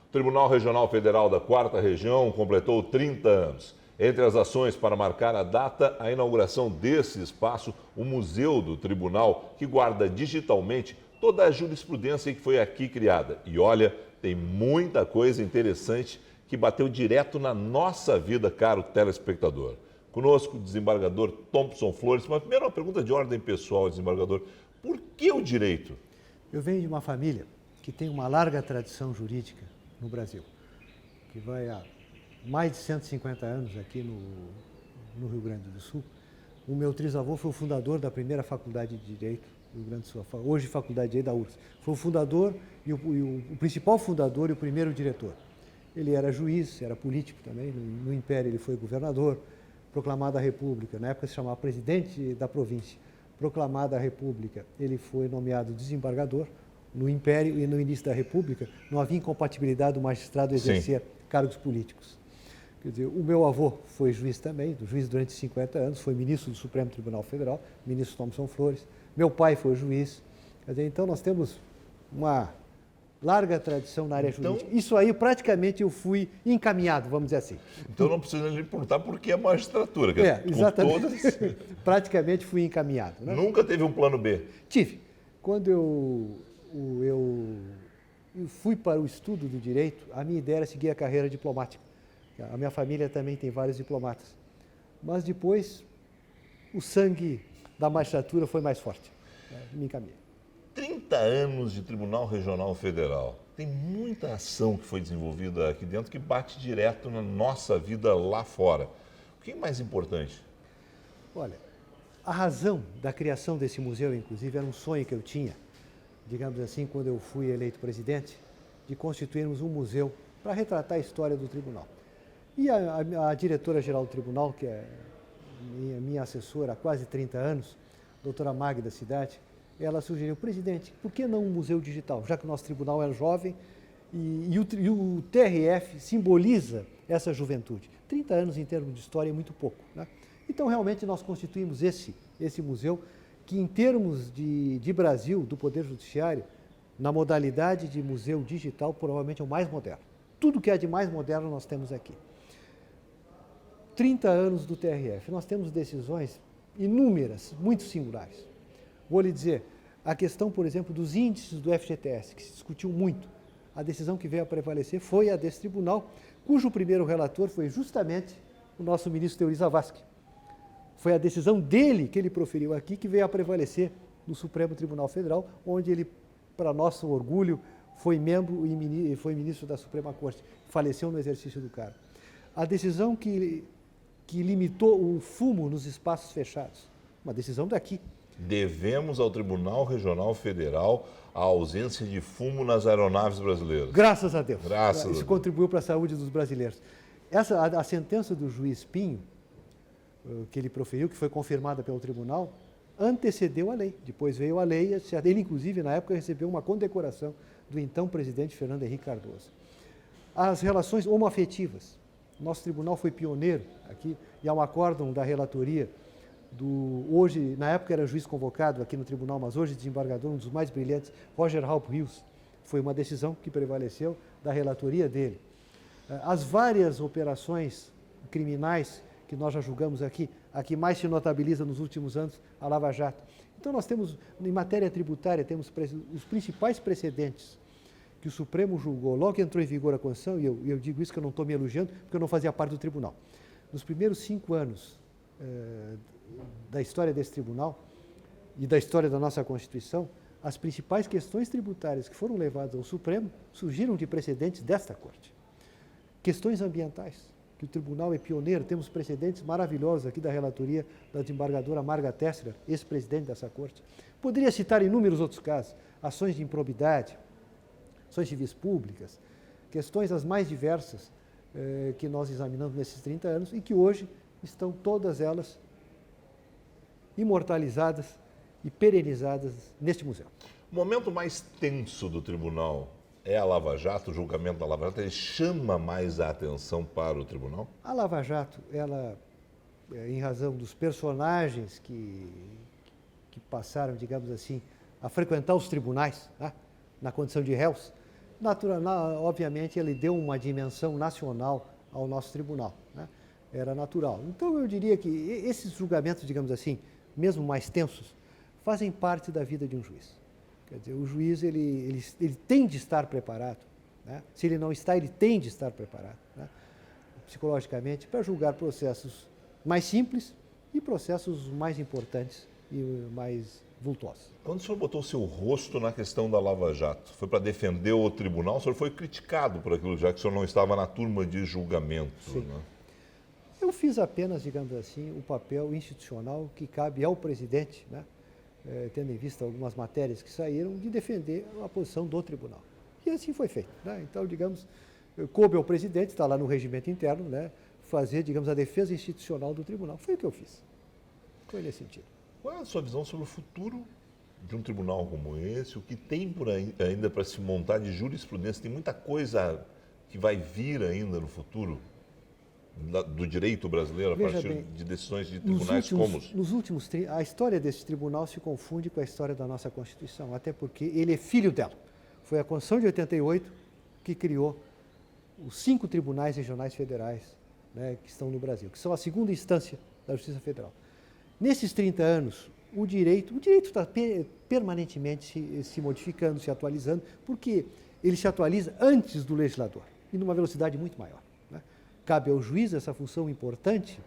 O Tribunal Regional Federal da 4ª Região completou 30 anos. Entre as ações para marcar a data, a inauguração desse espaço, o Museu do Tribunal, que guarda digitalmente toda a jurisprudência que foi aqui criada. E olha, tem muita coisa interessante que bateu direto na nossa vida, caro telespectador. Conosco, o desembargador Thompson Flores. Mas primeiro uma pergunta de ordem pessoal, desembargador. Por que o direito? Eu venho de uma família que tem uma larga tradição jurídica no Brasil, que vai há mais de 150 anos aqui no Rio Grande do Sul. O meu trisavô foi o fundador da primeira faculdade de Direito do Rio Grande do Sul, hoje Faculdade de Direito da URGS. Foi o fundador e o principal fundador e o primeiro diretor. Ele era juiz, era político também, no Império ele foi governador, proclamada a República, na época se chamava presidente da província. Proclamada a República, ele foi nomeado desembargador. No Império e no início da República, não havia incompatibilidade do magistrado exercer cargos políticos. Quer dizer, o meu avô foi juiz também, juiz durante 50 anos, foi ministro do Supremo Tribunal Federal, ministro Thompson Flores. Meu pai foi juiz. Quer dizer, então, nós temos uma larga tradição na área jurídica. Isso aí, praticamente, eu fui encaminhado, vamos dizer assim. Então, não precisa lhe perguntar por que a magistratura. Exatamente. Todas... Praticamente fui encaminhado. Né? Nunca teve um plano B? Tive. Quando eu fui para o estudo do direito, a minha ideia era seguir a carreira diplomática. A minha família também tem vários diplomatas. Mas depois, o sangue da magistratura foi mais forte. Me encaminhei. 30 anos de Tribunal Regional Federal. Tem muita ação que foi desenvolvida aqui dentro que bate direto na nossa vida lá fora. O que é mais importante? Olha, a razão da criação desse museu, inclusive, era um sonho que eu tinha, digamos assim, quando eu fui eleito presidente, de constituirmos um museu para retratar a história do tribunal. E a diretora-geral do tribunal, que é minha assessora há quase 30 anos, doutora Magda Cidade, ela sugeriu, presidente, por que não um museu digital? Já que o nosso tribunal é jovem e o TRF simboliza essa juventude. 30 anos em termos de história é muito pouco, né? Então, realmente, nós constituímos esse museu que, em termos de Brasil, do Poder Judiciário, na modalidade de museu digital, provavelmente é o mais moderno. Tudo que é de mais moderno nós temos aqui. 30 anos do TRF, nós temos decisões inúmeras, muito singulares. Vou lhe dizer, a questão, por exemplo, dos índices do FGTS, que se discutiu muito. A decisão que veio a prevalecer foi a desse tribunal, cujo primeiro relator foi justamente o nosso ministro Teori Zavascki. Foi a decisão dele que ele proferiu aqui que veio a prevalecer no Supremo Tribunal Federal, onde ele, para nosso orgulho, foi membro e foi ministro da Suprema Corte, faleceu no exercício do cargo. A decisão que limitou o fumo nos espaços fechados, uma decisão daqui. Devemos ao Tribunal Regional Federal a ausência de fumo nas aeronaves brasileiras. Graças a Deus. Graças a Deus. Isso contribuiu para a saúde dos brasileiros. A sentença do juiz Pinho, que ele proferiu, que foi confirmada pelo tribunal, antecedeu a lei. Depois veio a lei, ele inclusive na época recebeu uma condecoração do então presidente Fernando Henrique Cardoso. As relações homoafetivas. Nosso tribunal foi pioneiro aqui, e há um acórdão da relatoria hoje, na época era juiz convocado aqui no tribunal, mas hoje desembargador, um dos mais brilhantes, Roger Halp Rios. Foi uma decisão que prevaleceu da relatoria dele. As várias operações criminais que nós já julgamos aqui, a que mais se notabiliza nos últimos anos, a Lava Jato. Então nós temos, em matéria tributária, temos os principais precedentes que o Supremo julgou logo que entrou em vigor a Constituição, e eu digo isso que eu não estou me elogiando, porque eu não fazia parte do tribunal. Nos primeiros 5 anos da história desse tribunal e da história da nossa Constituição, as principais questões tributárias que foram levadas ao Supremo surgiram de precedentes desta Corte. Questões ambientais, que o tribunal é pioneiro, temos precedentes maravilhosos aqui da relatoria da desembargadora Marga Tessera, ex-presidente dessa Corte. Poderia citar inúmeros outros casos, ações de improbidade, ações civis públicas, questões as mais diversas que nós examinamos nesses 30 anos e que hoje estão todas elas imortalizadas e perenizadas neste museu. O momento mais tenso do tribunal é a Lava Jato, o julgamento da Lava Jato, ele chama mais a atenção para o tribunal? A Lava Jato, ela, em razão dos personagens que passaram, digamos assim, a frequentar os tribunais, né, na condição de réus, obviamente ele deu uma dimensão nacional ao nosso tribunal, né? Era natural. Então eu diria que esses julgamentos, digamos assim, mesmo mais tensos, fazem parte da vida de um juiz. Quer dizer, o juiz ele tem de estar preparado, né? Se ele não está, ele tem de estar preparado, né, psicologicamente, para julgar processos mais simples e processos mais importantes e mais vultuosos. Quando o senhor botou o seu rosto na questão da Lava Jato, foi para defender o tribunal, o senhor foi criticado por aquilo, já que o senhor não estava na turma de julgamento. Sim. Né? Eu fiz apenas, digamos assim, o papel institucional que cabe ao presidente, né, tendo em vista algumas matérias que saíram, de defender a posição do tribunal. E assim foi feito, né? Então, digamos, coube ao presidente, está lá no regimento interno, né, fazer, digamos, a defesa institucional do tribunal. Foi o que eu fiz. Foi nesse sentido. Qual é a sua visão sobre o futuro de um tribunal como esse? O que tem por aí ainda para se montar de jurisprudência? Tem muita coisa que vai vir ainda no futuro do direito brasileiro, a partir de decisões de tribunais como os... A história desse tribunal se confunde com a história da nossa Constituição, até porque ele é filho dela. Foi a Constituição de 88 que criou os 5 tribunais regionais federais, né, que estão no Brasil, que são a segunda instância da Justiça Federal. Nesses 30 anos, o direito está permanentemente se modificando, se atualizando, porque ele se atualiza antes do legislador e numa velocidade muito maior, né? Cabe ao juiz essa função importante,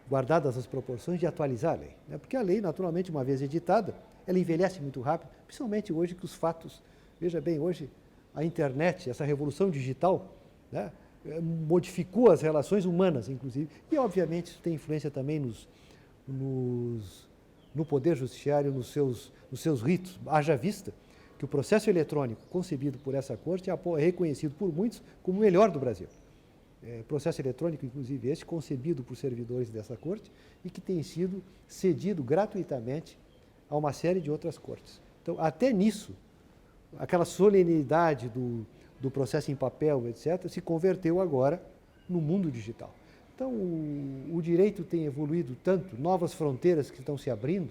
guardadas as proporções, de atualizar a lei, né? Porque a lei, naturalmente, uma vez editada, ela envelhece muito rápido, principalmente hoje que os fatos, veja bem, hoje a internet, essa revolução digital, né, modificou as relações humanas, inclusive, e obviamente isso tem influência também no Poder Judiciário, nos seus ritos, haja vista que o processo eletrônico concebido por essa Corte é reconhecido por muitos como o melhor do Brasil. Processo eletrônico, inclusive esse, concebido por servidores dessa Corte e que tem sido cedido gratuitamente a uma série de outras cortes. Então, até nisso, aquela solenidade do processo em papel, etc., se converteu agora no mundo digital. Então, o direito tem evoluído tanto, novas fronteiras que estão se abrindo,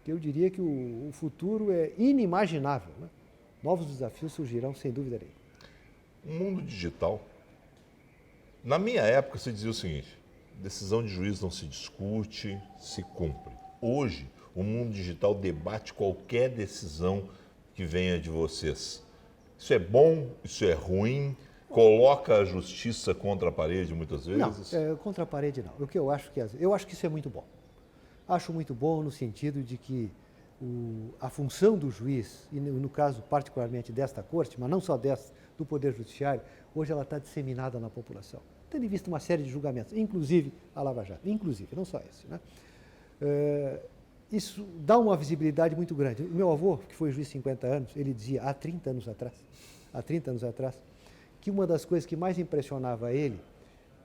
que eu diria que o futuro é inimaginável, né? Novos desafios surgirão, sem dúvida nenhuma. O mundo digital, na minha época, se dizia o seguinte: decisão de juiz não se discute, se cumpre. Hoje, o mundo digital debate qualquer decisão que venha de vocês. Isso é bom? Isso é ruim? Coloca a justiça contra a parede muitas vezes? Não, contra a parede não. O que eu acho que isso é muito bom. Acho muito bom no sentido de que a função do juiz, e no caso particularmente desta Corte, mas não só desta, do Poder Judiciário, hoje ela está disseminada na população, tendo em vista uma série de julgamentos, inclusive a Lava Jato, inclusive, não só esse, né? Isso dá uma visibilidade muito grande. O meu avô, que foi juiz 50 anos, ele dizia há 30 anos atrás, que uma das coisas que mais impressionava ele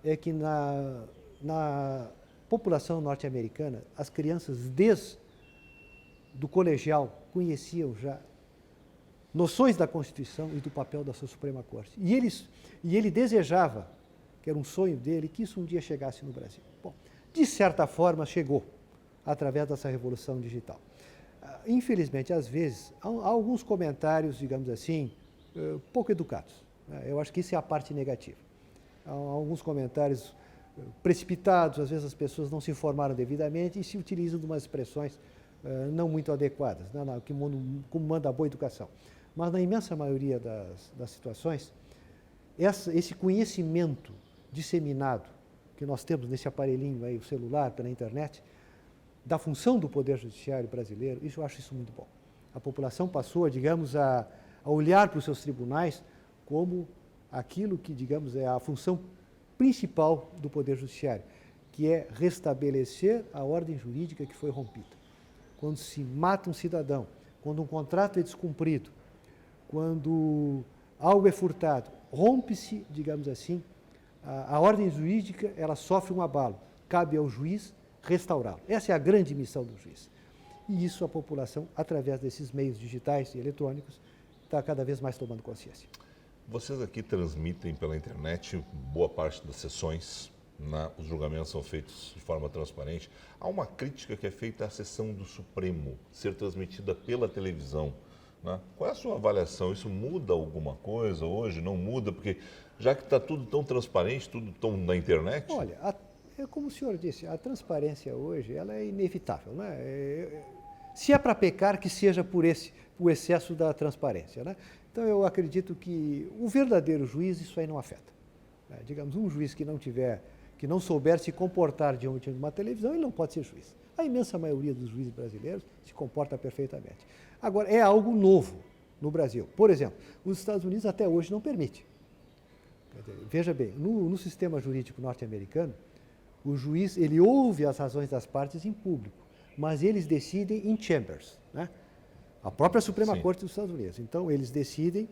é que na população norte-americana, as crianças desde do colegial conheciam já noções da Constituição e do papel da sua Suprema Corte. E ele desejava, que era um sonho dele, que isso um dia chegasse no Brasil. Bom, de certa forma chegou, através dessa revolução digital. Infelizmente, às vezes, há alguns comentários, digamos assim, pouco educados. Eu acho que isso é a parte negativa. Há alguns comentários precipitados, às vezes as pessoas não se informaram devidamente e se utilizam de umas expressões não muito adequadas, né, como manda a boa educação. Mas na imensa maioria das situações, esse conhecimento disseminado que nós temos nesse aparelhinho aí, o celular, pela internet, da função do Poder Judiciário brasileiro, eu acho isso muito bom. A população passou, digamos, a olhar para os seus tribunais como aquilo que, digamos, é a função principal do Poder Judiciário, que é restabelecer a ordem jurídica que foi rompida. Quando se mata um cidadão, quando um contrato é descumprido, quando algo é furtado, rompe-se, digamos assim, a ordem jurídica, ela sofre um abalo. Cabe ao juiz restaurá-lo. Essa é a grande missão do juiz. E isso a população, através desses meios digitais e eletrônicos, está cada vez mais tomando consciência. Vocês aqui transmitem pela internet boa parte das sessões os julgamentos são feitos de forma transparente. Há uma crítica que é feita à sessão do Supremo ser transmitida pela televisão. Né? Qual é a sua avaliação? Isso muda alguma coisa hoje? Não muda? Porque já que está tudo tão transparente, tudo tão na internet? Olha, é como o senhor disse, a transparência hoje ela é inevitável. Né? Se é para pecar, que seja por o excesso da transparência. Né? Então eu acredito que o verdadeiro juiz isso aí não afeta. Né? Digamos, um juiz que não souber se comportar diante de uma televisão, ele não pode ser juiz. A imensa maioria dos juízes brasileiros se comporta perfeitamente. Agora, é algo novo no Brasil. Por exemplo, os Estados Unidos até hoje não permite. Veja bem, no sistema jurídico norte-americano, o juiz ele ouve as razões das partes em público, mas eles decidem em chambers, né? A própria Suprema Corte dos Estados Unidos. Então, eles decidem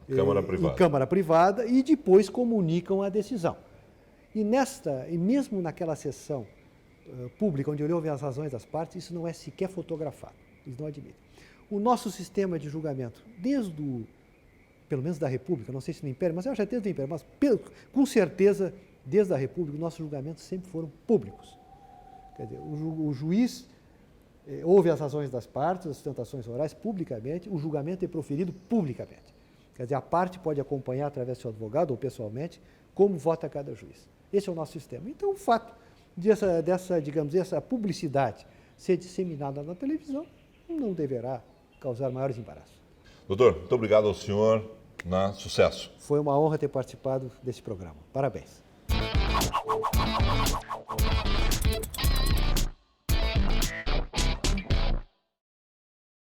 em Câmara Privada e depois comunicam a decisão. E mesmo naquela sessão pública, onde ele ouve as razões das partes, isso não é sequer fotografado. Eles não admitem. O nosso sistema de julgamento, pelo menos da República, não sei se no Império, mas eu já desde o Império, mas com certeza, desde a República, nossos julgamentos sempre foram públicos. Quer dizer, o juiz ouve as razões das partes, as sustentações orais publicamente, o julgamento é proferido publicamente. Quer dizer, a parte pode acompanhar através do seu advogado ou pessoalmente como vota cada juiz. Esse é o nosso sistema. Então, o fato dessa publicidade ser disseminada na televisão não deverá causar maiores embaraços. Doutor, muito obrigado ao senhor. Sucesso. Foi uma honra ter participado desse programa. Parabéns.